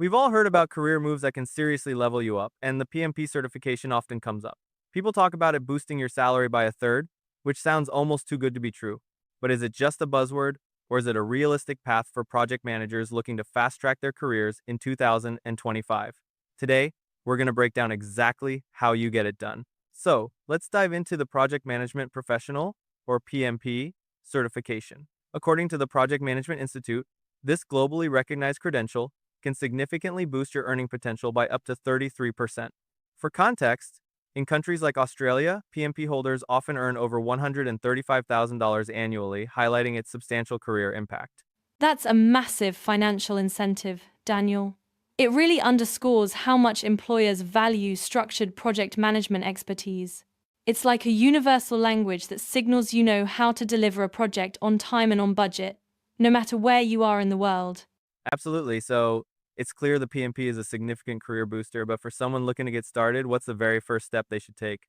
We've all heard about career moves that can seriously level you up, and the PMP certification often comes up. People talk about it boosting your salary by a third, which sounds almost too good to be true. But is it just a buzzword, or is it a realistic path for project managers looking to fast track their careers in 2025? Today, we're going to break down exactly how you get it done. So, let's dive into the Project Management Professional, or PMP, certification. According to the Project Management Institute, this globally recognized credential can significantly boost your earning potential by up to 33%. For context, in countries like Australia, PMP holders often earn over $135,000 annually, highlighting its substantial career impact. That's a massive financial incentive, Daniel. It really underscores how much employers value structured project management expertise. It's like a universal language that signals you know how to deliver a project on time and on budget, no matter where you are in the world. Absolutely. So, it's clear the PMP is a significant career booster, but for someone looking to get started, what's the very first step they should take?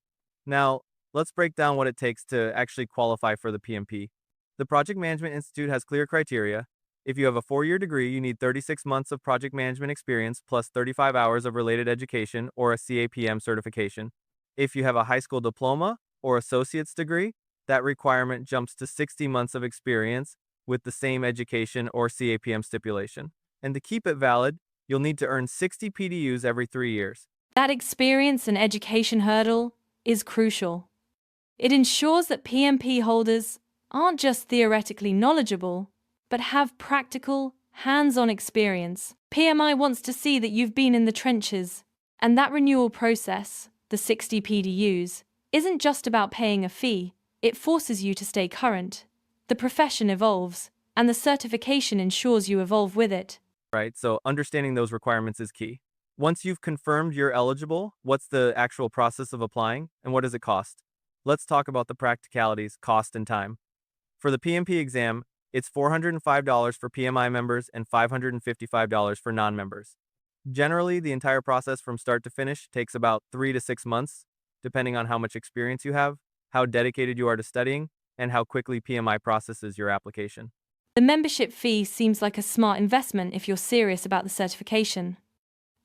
Now, let's break down what it takes to actually qualify for the PMP. The Project Management Institute has clear criteria. If you have a 4-year degree, you need 36 months of project management experience plus 35 hours of related education or a CAPM certification. If you have a high school diploma or associate's degree, that requirement jumps to 60 months of experience with the same education or CAPM stipulation. And to keep it valid, you'll need to earn 60 PDUs every 3 years. That experience and education hurdle is crucial. It ensures that PMP holders aren't just theoretically knowledgeable, but have practical, hands-on experience. PMI wants to see that you've been in the trenches, and that renewal process, the 60 PDUs, isn't just about paying a fee, it forces you to stay current. The profession evolves, and the certification ensures you evolve with it. Right? So understanding those requirements is key. Once you've confirmed you're eligible, what's the actual process of applying and what does it cost? Let's talk about the practicalities, cost, and time. For the PMP exam, it's $405 for PMI members and $555 for non-members. Generally, the entire process from start to finish takes about 3 to 6 months, depending on how much experience you have, how dedicated you are to studying, and how quickly PMI processes your application. The membership fee seems like a smart investment if you're serious about the certification.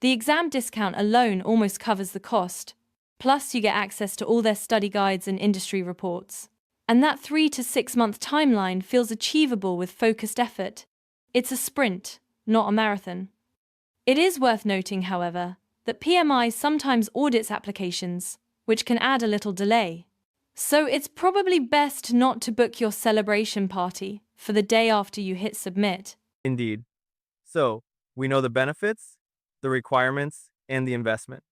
The exam discount alone almost covers the cost. Plus, you get access to all their study guides and industry reports. And that 3 to 6 month timeline feels achievable with focused effort. It's a sprint, not a marathon. It is worth noting, however, that PMI sometimes audits applications, which can add a little delay. So it's probably best not to book your celebration party for the day after you hit submit. Indeed. So, we know the benefits, the requirements, and the investment.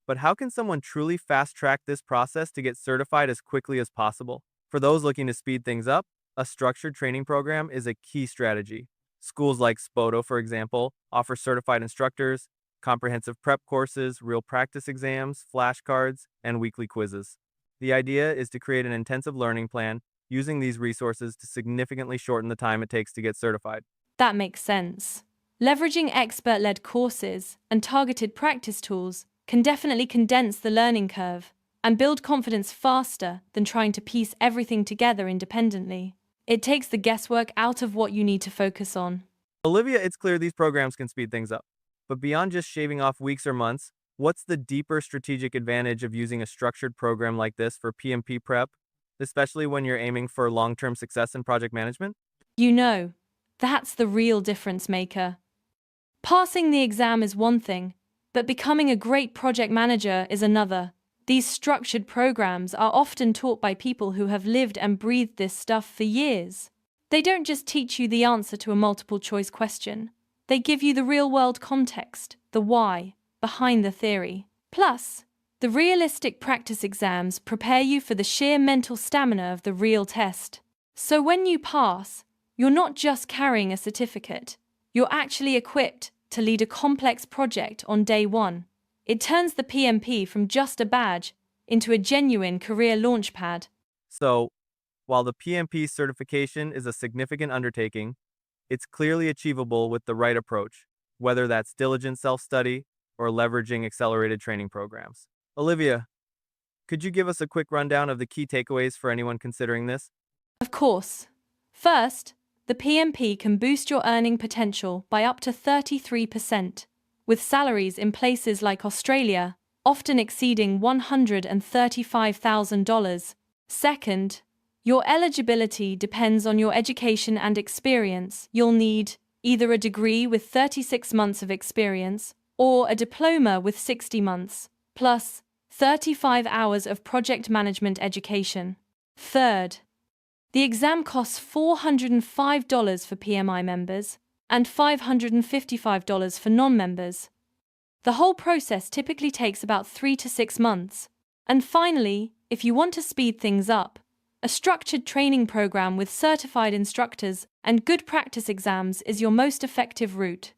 But how can someone truly fast track this process to get certified as quickly as possible? For those looking to speed things up, a structured training program is a key strategy. Schools like SPOTO, for example, offer certified instructors, comprehensive prep courses, real practice exams, flashcards, and weekly quizzes. The idea is to create an intensive learning plan using these resources to significantly shorten the time it takes to get certified. That makes sense. Leveraging expert-led courses and targeted practice tools can definitely condense the learning curve and build confidence faster than trying to piece everything together independently. It takes the guesswork out of what you need to focus on. Olivia, it's clear these programs can speed things up. But beyond just shaving off weeks or months, what's the deeper strategic advantage of using a structured program like this for PMP prep, especially when you're aiming for long-term success in project management? You know, that's the real difference maker. Passing the exam is one thing, but becoming a great project manager is another. These structured programs are often taught by people who have lived and breathed this stuff for years. They don't just teach you the answer to a multiple choice question. They give you the real-world context, the why, behind the theory. Plus, the realistic practice exams prepare you for the sheer mental stamina of the real test. So when you pass, you're not just carrying a certificate. You're actually equipped to lead a complex project on day one. It turns the PMP from just a badge into a genuine career launchpad. So, while the PMP certification is a significant undertaking, it's clearly achievable with the right approach, whether that's diligent self-study or leveraging accelerated training programs. Olivia, could you give us a quick rundown of the key takeaways for anyone considering this? Of course. First, the PMP can boost your earning potential by up to 33%, with salaries in places like Australia often exceeding $135,000. Second, your eligibility depends on your education and experience. You'll need either a degree with 36 months of experience or a diploma with 60 months, plus 35 hours of project management education. Third, the exam costs $405 for PMI members and $555 for non-members. The whole process typically takes about 3 to 6 months. And finally, if you want to speed things up, a structured training program with certified instructors and good practice exams is your most effective route.